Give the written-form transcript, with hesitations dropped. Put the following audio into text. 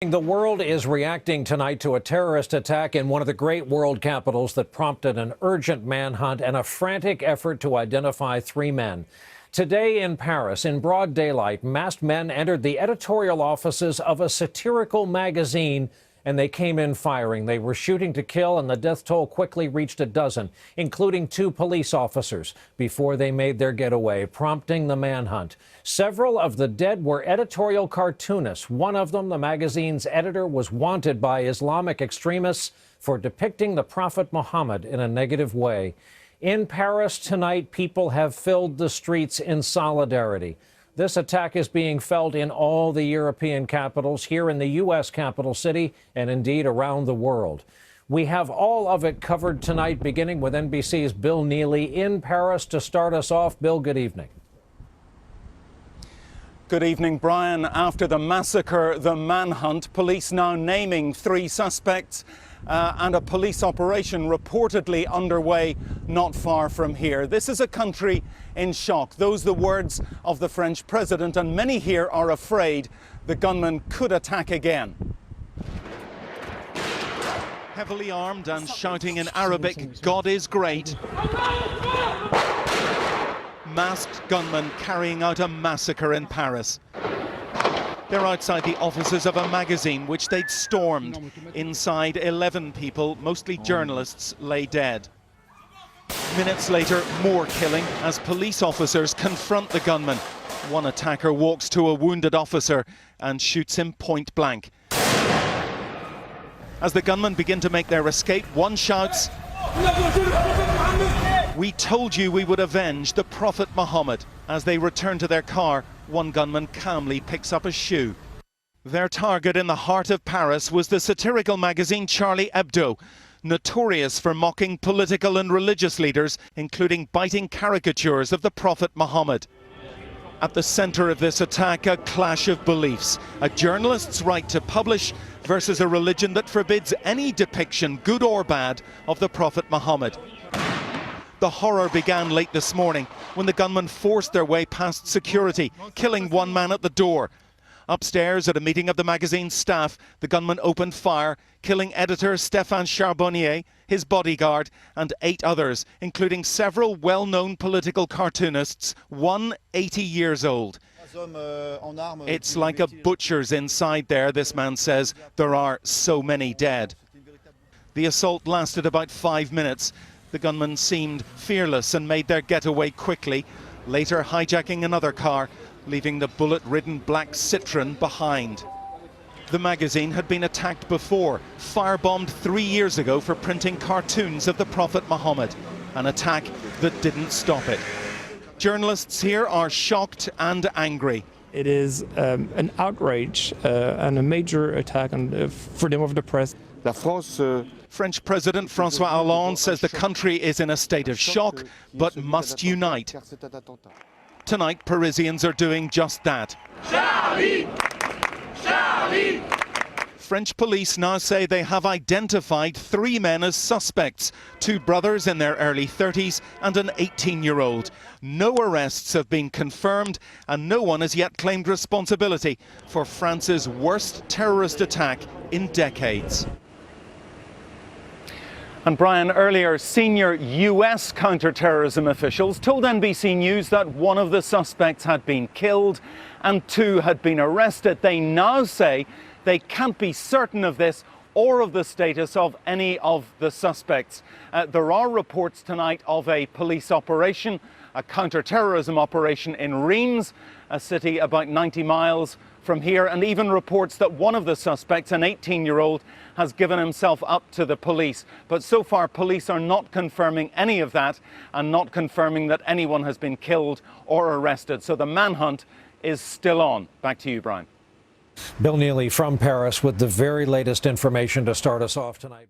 The world is reacting tonight to a terrorist attack in one of the great world capitals that prompted an urgent manhunt and a frantic effort to identify three men. Today in Paris, in broad daylight, masked men entered the editorial offices of a satirical magazine, and they came in firing. They were shooting to kill, and the death toll quickly reached a dozen, including 2 police officers, before they made their getaway, prompting the manhunt. Several of the dead were editorial cartoonists. One of them, the magazine's editor, was wanted by Islamic extremists for depicting the Prophet Muhammad in a negative way. In Paris tonight, people have filled the streets in solidarity. This attack is being felt in all the European capitals, here in the U.S. capital city, and indeed around the world. We have all of it covered tonight, beginning with NBC's Bill Neely in Paris to start us off. Bill, good evening. Good evening, Brian. After the massacre, the manhunt, police now naming 3 suspects and a police operation reportedly underway not far from here. This is a country in shock. Those are the words of the French president, and many here are afraid the gunmen could attack again. Heavily armed and shouting in Arabic, "God is great." Masked gunmen carrying out a massacre in Paris. They're outside the offices of a magazine which they'd stormed. Inside, 11 people, mostly journalists, lay dead. Minutes later, more killing as police officers confront the gunman. One attacker walks to a wounded officer and shoots him point blank. As the gunmen begin to make their escape, one shouts, "We told you we would avenge the Prophet Muhammad." As they return to their car, one gunman calmly picks up a shoe. Their target in the heart of Paris was the satirical magazine Charlie Hebdo, notorious for mocking political and religious leaders, including biting caricatures of the Prophet Muhammad. At the centre of this attack, a clash of beliefs. A journalist's right to publish versus a religion that forbids any depiction, good or bad, of the Prophet Muhammad. The horror began late this morning when the gunmen forced their way past security, killing one man at the door. Upstairs at a meeting of the magazine's staff, the gunmen opened fire, killing editor Stéphane Charbonnier, his bodyguard, and 8 others, including several well-known political cartoonists, one 80 years old. It's like a butcher's inside there, this man says. There are so many dead. The assault lasted about 5 minutes. The gunmen seemed fearless and made their getaway quickly, later hijacking another car, leaving the bullet-ridden black Citroën behind. The magazine had been attacked before, firebombed 3 years ago for printing cartoons of the Prophet Muhammad, an attack that didn't stop it. Journalists here are shocked and angry. It is an outrage and a major attack on the freedom of the press. French President François Hollande says the country is in a state of shock, but must unite. Tonight, Parisians are doing just that. Charlie! Charlie! French police now say they have identified 3 men as suspects, 2 brothers in their early 30s and an 18-year-old. No arrests have been confirmed, and no one has yet claimed responsibility for France's worst terrorist attack in decades. And Brian, earlier, senior US counter-terrorism officials told NBC News that one of the suspects had been killed and 2 had been arrested. They now say they can't be certain of this or of the status of any of the suspects. There are reports tonight of a police operation, a counter-terrorism operation in Reims, a city about 90 miles from here, and even reports that one of the suspects, an 18-year-old, has given himself up to the police. But so far, police are not confirming any of that and not confirming that anyone has been killed or arrested. So the manhunt is still on. Back to you, Brian. Bill Neely from Paris with the very latest information to start us off tonight.